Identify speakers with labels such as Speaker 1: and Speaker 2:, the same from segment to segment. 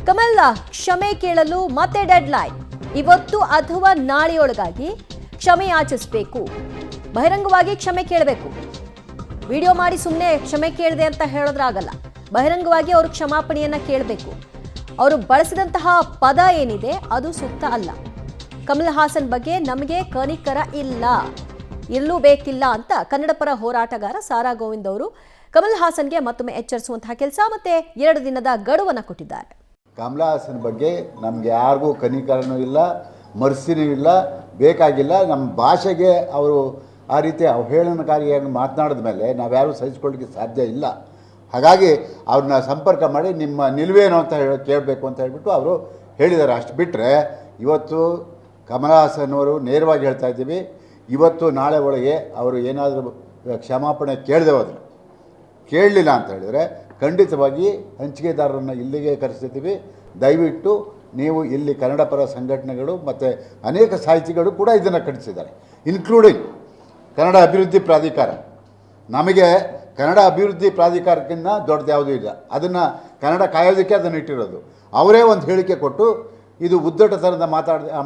Speaker 1: ಕಮಲ್ ಕ್ಷಮೆ ಕೇಳಲು ಮತ್ತೆ ಡೆಡ್ಲೈನ್ ಇವತ್ತು ಅಥವಾ ನಾಳೆಯೊಳಗಾಗಿ ಕ್ಷಮೆ ಯಾಚಿಸಬೇಕು. ಬಹಿರಂಗವಾಗಿ ಕ್ಷಮೆ ಕೇಳಬೇಕು. ವಿಡಿಯೋ ಮಾಡಿ ಸುಮ್ಮನೆ ಕ್ಷಮೆ ಕೇಳಿದೆ ಅಂತ ಹೇಳೋದ್ರಾಗಲ್ಲ. ಬಹಿರಂಗವಾಗಿ ಅವರು ಕ್ಷಮಾಪಣೆಯನ್ನ ಕೇಳಬೇಕು. ಅವರು ಬಳಸಿದಂತಹ ಪದ ಏನಿದೆ ಅದು ಸೂಕ್ತ ಅಲ್ಲ. ಕಮಲ್ ಹಾಸನ್ ಬಗ್ಗೆ ನಮಗೆ ಕನಿಕರ ಇಲ್ಲ, ಇಲ್ಲೂ ಬೇಕಿಲ್ಲ ಅಂತ ಕನ್ನಡ ಪರ ಹೋರಾಟಗಾರ ಸಾರಾ ಗೋವಿಂದ್ ಅವರು ಕಮಲ್ ಹಾಸನ್ಗೆ ಮತ್ತೊಮ್ಮೆ ಎಚ್ಚರಿಸುವಂತಹ ಕೆಲಸ ಮತ್ತೆ 2 ದಿನದ ಗಡುವನ್ನು ಕೊಟ್ಟಿದ್ದಾರೆ.
Speaker 2: ಕಮಲ್ ಹಾಸನ್ ಬಗ್ಗೆ ನಮಗೆ ಯಾರಿಗೂ ಕನಿಕರನೂ ಇಲ್ಲ, ಮರ್ಸಿನೂ ಇಲ್ಲ, ಬೇಕಾಗಿಲ್ಲ. ನಮ್ಮ ಭಾಷೆಗೆ ಅವರು ಆ ರೀತಿ ಅವಹೇಳನಕಾರಿಯಾಗಿ ಮಾತನಾಡಿದ ಮೇಲೆ ನಾವ್ಯಾರೂ ಸಹಿಸ್ಕೊಳ್ಳಿಕ್ಕೆ ಸಾಧ್ಯ ಇಲ್ಲ. ಹಾಗಾಗಿ ಅವ್ರನ್ನ ಸಂಪರ್ಕ ಮಾಡಿ ನಿಮ್ಮ ನಿಲುವೇನು ಅಂತ ಕೇಳಬೇಕು ಅಂತ ಹೇಳ್ಬಿಟ್ಟು ಅವರು ಹೇಳಿದ್ದಾರೆ. ಅಷ್ಟು ಬಿಟ್ಟರೆ ಇವತ್ತು ಕಮಲ್ ಹಾಸನ್ ಅವರು ನೇರವಾಗಿ ಹೇಳ್ತಾ ಇದ್ದೀವಿ, ಇವತ್ತು ನಾಳೆ ಒಳಗೆ ಅವರು ಏನಾದರೂ ಕ್ಷಮಾಪಣೆ ಕೇಳದೆ ಹೋದರೆ, ಕೇಳಲಿಲ್ಲ ಅಂತ ಹೇಳಿದರೆ ಖಂಡಿತವಾಗಿ ಹಂಚಿಕೆದಾರರನ್ನು ಇಲ್ಲಿಗೆ ಕರೆಸ್ತೀವಿ. ದಯವಿಟ್ಟು ನೀವು ಇಲ್ಲಿ ಕನ್ನಡ ಪರ ಸಂಘಟನೆಗಳು ಮತ್ತು ಅನೇಕ ಸಾಹಿತಿಗಳು ಕೂಡ ಇದನ್ನು ಖಂಡಿಸಿದ್ದಾರೆ, ಇನ್ಕ್ಲೂಡಿಂಗ್ ಕನ್ನಡ ಅಭಿವೃದ್ಧಿ ಪ್ರಾಧಿಕಾರ. ನಮಗೆ ಕನ್ನಡ ಅಭಿವೃದ್ಧಿ ಪ್ರಾಧಿಕಾರಕ್ಕಿಂತ ದೊಡ್ಡದು ಯಾವುದೂ ಇಲ್ಲ. ಅದನ್ನು ಕನ್ನಡ ಕಾಯೋದಕ್ಕೆ ಅದನ್ನು ಇಟ್ಟಿರೋದು. ಅವರೇ ಒಂದು ಹೇಳಿಕೆ ಕೊಟ್ಟು ಇದು ಉದ್ದಟತನದ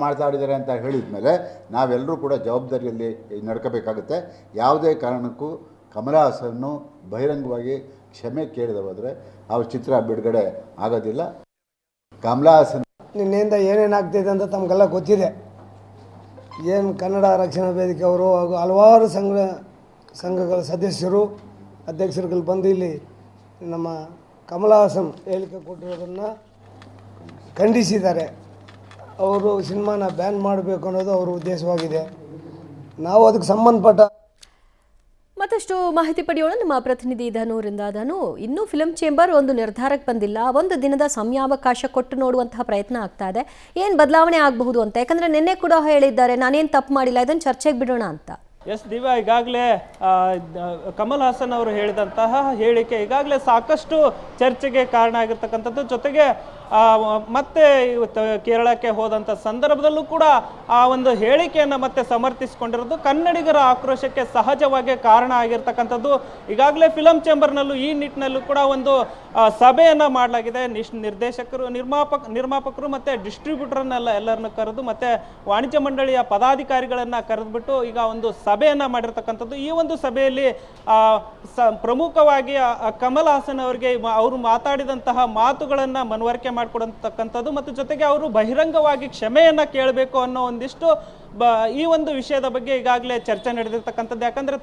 Speaker 2: ಮಾತಾಡಿದ್ದಾರೆ ಅಂತ ಹೇಳಿದ ಮೇಲೆ ನಾವೆಲ್ಲರೂ ಕೂಡ ಜವಾಬ್ದಾರಿಯಲ್ಲಿ ನಡ್ಕೋಬೇಕಾಗುತ್ತೆ. ಯಾವುದೇ ಕಾರಣಕ್ಕೂ ಕಮಲ್ ಹಾಸನ್ನು ಬಹಿರಂಗವಾಗಿ ಕ್ಷಮೆ ಕೇಳದೆ ಹೋದರೆ ಅವ್ರ ಚಿತ್ರ ಬಿಡುಗಡೆ ಆಗೋದಿಲ್ಲ. ಕಮಲ್ ಹಾಸನ್
Speaker 3: ನಿನ್ನೆಯಿಂದ ಏನೇನಾಗ್ತಿದೆ ಅಂತ ತಮಗೆಲ್ಲ ಗೊತ್ತಿದೆ. ಏನು ಕನ್ನಡ ರಕ್ಷಣಾ ವೇದಿಕೆ ಅವರು ಹಾಗೂ ಹಲವಾರು ಸಂಘಗಳ ಸದಸ್ಯರು ಅಧ್ಯಕ್ಷರುಗಳು ಬಂದು ಇಲ್ಲಿ ನಮ್ಮ ಕಮಲ್ ಹಾಸನ್ ಹೇಳಿಕೆ ಕೊಟ್ಟಿರೋದನ್ನು ಖಂಡಿಸಿದ್ದಾರೆ. ಅವರು ಸಿನಿಮಾನ ಬ್ಯಾನ್ ಮಾಡಬೇಕು ಅನ್ನೋದು ಅವರ ಉದ್ದೇಶವಾಗಿದೆ. ನಾವು ಅದಕ್ಕೆ ಸಂಬಂಧಪಟ್ಟ
Speaker 1: ಮತ್ತಷ್ಟು ಮಾಹಿತಿ ಪಡೆಯೋಣ ನಮ್ಮ ಪ್ರತಿನಿಧಿ ಧನುರಿಂದ. ಧನು, ಇನ್ನೂ ಫಿಲ್ಮ್ ಚೇಂಬರ್ ಒಂದು ನಿರ್ಧಾರಕ್ಕೆ ಬಂದಿಲ್ಲ. 1 ದಿನದ ಸಮಯಾವಕಾಶ ಕೊಟ್ಟು ನೋಡುವಂತಹ ಪ್ರಯತ್ನ ಆಗ್ತಾ ಇದೆ. ಏನು ಬದಲಾವಣೆ ಆಗಬಹುದು ಅಂತ? ಯಾಕಂದ್ರೆ ನಿನ್ನೆ ಕೂಡ ಹೇಳಿದ್ದಾರೆ ನಾನೇನು ತಪ್ಪು ಮಾಡಿಲ್ಲ, ಇದನ್ನು ಚರ್ಚೆಗೆ ಬಿಡೋಣ ಅಂತ.
Speaker 4: ಎಸ್ ದಿವ್ಯಾ, ಈಗಾಗಲೇ ಕಮಲ್ ಹಾಸನ್ ಅವರು ಹೇಳಿದಂತಹ ಹೇಳಿಕೆ ಈಗಾಗಲೇ ಸಾಕಷ್ಟು ಚರ್ಚೆಗೆ ಕಾರಣ ಆಗಿರ್ತಕ್ಕಂಥದ್ದು. ಜೊತೆಗೆ ಮತ್ತೆ ಕೇರಳಕ್ಕೆ ಹೋದಂಥ ಸಂದರ್ಭದಲ್ಲೂ ಕೂಡ ಆ ಒಂದು ಹೇಳಿಕೆಯನ್ನು ಮತ್ತೆ ಸಮರ್ಥಿಸಿಕೊಂಡಿರೋದು ಕನ್ನಡಿಗರ ಆಕ್ರೋಶಕ್ಕೆ ಸಹಜವಾಗಿ ಕಾರಣ ಆಗಿರ್ತಕ್ಕಂಥದ್ದು. ಈಗಾಗಲೇ ಫಿಲಮ್ ಚೇಂಬರ್ನಲ್ಲೂ ಈ ನಿಟ್ಟಿನಲ್ಲೂ ಕೂಡ ಒಂದು ಸಭೆಯನ್ನು ಮಾಡಲಾಗಿದೆ. ನಿರ್ದೇಶಕರು, ನಿರ್ಮಾಪಕರು ಮತ್ತು ಡಿಸ್ಟ್ರಿಬ್ಯೂಟರ್ನೆಲ್ಲ ಎಲ್ಲರನ್ನು ಕರೆದು ಮತ್ತು ವಾಣಿಜ್ಯ ಮಂಡಳಿಯ ಪದಾಧಿಕಾರಿಗಳನ್ನು ಕರೆದುಬಿಟ್ಟು ಈಗ ಒಂದು ಸಭೆಯನ್ನು ಮಾಡಿರ್ತಕ್ಕಂಥದ್ದು. ಈ ಒಂದು ಸಭೆಯಲ್ಲಿ ಪ್ರಮುಖವಾಗಿ ಕಮಲ್ ಹಾಸನ್ ಅವರಿಗೆ ಅವರು ಮಾತಾಡಿದಂತಹ ಮಾತುಗಳನ್ನು ಮನವರಿಕೆ ಮಾಡಿಕೊಡತಕ್ಕಂಥದ್ದು ಮತ್ತು ಜೊತೆಗೆ ಅವರು ಬಹಿರಂಗವಾಗಿ ಕ್ಷಮೆಯನ್ನು ಕೇಳಬೇಕು ಅನ್ನೋ ಒಂದಿಷ್ಟು ಈ ಒಂದು ವಿಷಯದ ಬಗ್ಗೆ ಈಗಾಗಲೇ ಚರ್ಚೆ ನಡೆದಿರ್ತಕ್ಕಂಥದ್ದು. ಯಾಕಂದರೆ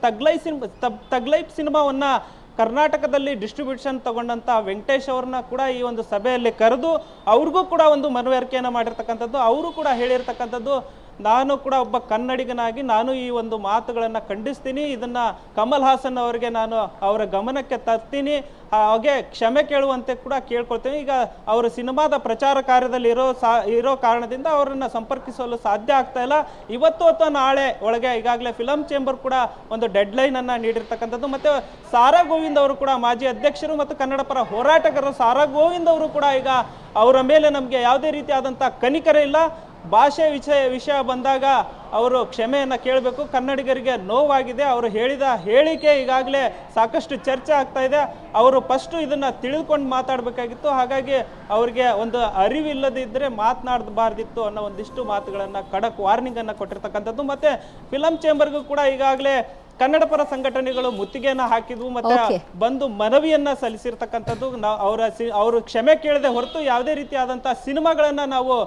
Speaker 4: ತಗ್ಲೈಫ್ ಸಿನಿಮಾವನ್ನು ಕರ್ನಾಟಕದಲ್ಲಿ ಡಿಸ್ಟ್ರಿಬ್ಯೂಷನ್ ತಗೊಂಡಂಥ ವೆಂಕಟೇಶ್ ಅವ್ರನ್ನ ಕೂಡ ಈ ಒಂದು ಸಭೆಯಲ್ಲಿ ಕರೆದು ಅವ್ರಿಗೂ ಕೂಡ ಒಂದು ಮನವರಿಕೆಯನ್ನು ಮಾಡಿರ್ತಕ್ಕಂಥದ್ದು. ಅವರು ಕೂಡ ಹೇಳಿರ್ತಕ್ಕಂಥದ್ದು, ನಾನು ಕೂಡ ಒಬ್ಬ ಕನ್ನಡಿಗನಾಗಿ ನಾನು ಈ ಒಂದು ಮಾತುಗಳನ್ನು ಖಂಡಿಸ್ತೀನಿ, ಇದನ್ನು ಕಮಲ್ ಹಾಸನ್ ಅವರಿಗೆ ನಾನು ಅವರ ಗಮನಕ್ಕೆ ತರ್ತೀನಿ, ಹಾಗೆ ಕ್ಷಮೆ ಕೇಳುವಂತೆ ಕೂಡ ಕೇಳ್ಕೊಳ್ತೀನಿ. ಈಗ ಅವರು ಸಿನಿಮಾದ ಪ್ರಚಾರ ಕಾರ್ಯದಲ್ಲಿ ಇರೋ ಕಾರಣದಿಂದ ಅವರನ್ನು ಸಂಪರ್ಕಿಸಲು ಸಾಧ್ಯ ಆಗ್ತಾ ಇಲ್ಲ. ಇವತ್ತು ಅಥವಾ ನಾಳೆ ಒಳಗೆ ಈಗಾಗಲೇ ಫಿಲಮ್ ಚೇಂಬರ್ ಕೂಡ ಒಂದು ಡೆಡ್ಲೈನನ್ನು ನೀಡಿರ್ತಕ್ಕಂಥದ್ದು. ಮತ್ತು ಸಾರಾ ಗೋವಿಂದ್ ಅವರು ಕೂಡ ಮಾಜಿ ಅಧ್ಯಕ್ಷರು ಮತ್ತು ಕನ್ನಡ ಪರ ಹೋರಾಟಗಾರರು ಸಾರಾ ಗೋವಿಂದ್ ಅವರು ಕೂಡ ಈಗ ಅವರ ಮೇಲೆ ನಮಗೆ ಯಾವುದೇ ರೀತಿಯಾದಂಥ ಕನಿಕರ ಇಲ್ಲ, ಭಾಷೆ ವಿಷಯ ಬಂದಾಗ ಅವರು ಕ್ಷಮೆಯನ್ನು ಕೇಳಬೇಕು, ಕನ್ನಡಿಗರಿಗೆ ನೋವಾಗಿದೆ, ಅವರು ಹೇಳಿದ ಹೇಳಿಕೆ ಈಗಾಗಲೇ ಸಾಕಷ್ಟು ಚರ್ಚೆ ಆಗ್ತಾ ಇದೆ, ಅವರು ಫಸ್ಟು ಇದನ್ನು ತಿಳಿದುಕೊಂಡು ಮಾತಾಡಬೇಕಾಗಿತ್ತು, ಹಾಗಾಗಿ ಅವರಿಗೆ ಒಂದು ಅರಿವಿಲ್ಲದಿದ್ದರೆ ಮಾತನಾಡಬಾರ್ದಿತ್ತು ಅನ್ನೋ ಒಂದಿಷ್ಟು ಮಾತುಗಳನ್ನು ಖಡಕ್ ವಾರ್ನಿಂಗನ್ನು ಕೊಟ್ಟಿರ್ತಕ್ಕಂಥದ್ದು. ಮತ್ತು ಫಿಲಮ್ ಚೇಂಬರ್ಗೂ ಕೂಡ ಈಗಾಗಲೇ ಕನ್ನಡ ಪರ ಸಂಘಟನೆಗಳು ಮುತ್ತಿಗೆಯನ್ನು ಹಾಕಿದ್ವು ಮತ್ತೆ ಬಂದು ಮನವಿಯನ್ನ ಸಲ್ಲಿಸಿರ್ತಕ್ಕಂಥದ್ದು. ಅವರು ಕ್ಷಮೆ ಕೇಳದೆ ಹೊರತು ಯಾವುದೇ ರೀತಿಯಾದಂತಹ ಸಿನಿಮಾಗಳನ್ನ ನಾವು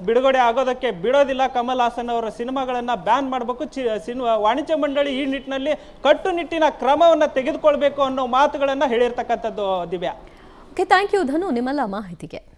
Speaker 4: ಬಿಡುಗಡೆ ಆಗೋದಕ್ಕೆ ಬಿಡೋದಿಲ್ಲ. ಕಮಲ್ ಹಾಸನ್ ಅವರ ಸಿನಿಮಾಗಳನ್ನು ಬ್ಯಾನ್ ಮಾಡಬೇಕು, ವಾಣಿಜ್ಯ ಮಂಡಳಿ ಈ ನಿಟ್ಟಿನಲ್ಲಿ ಕಟ್ಟುನಿಟ್ಟಿನ ಕ್ರಮವನ್ನು ತೆಗೆದುಕೊಳ್ಬೇಕು ಅನ್ನೋ ಮಾತುಗಳನ್ನು ಹೇಳಿರ್ತಕ್ಕಂಥದ್ದು. ದಿವ್ಯಾ,
Speaker 1: ಓಕೆ, ಥ್ಯಾಂಕ್ ಯು ಧನು ನಿಮ್ಮೆಲ್ಲ ಮಾಹಿತಿಗೆ.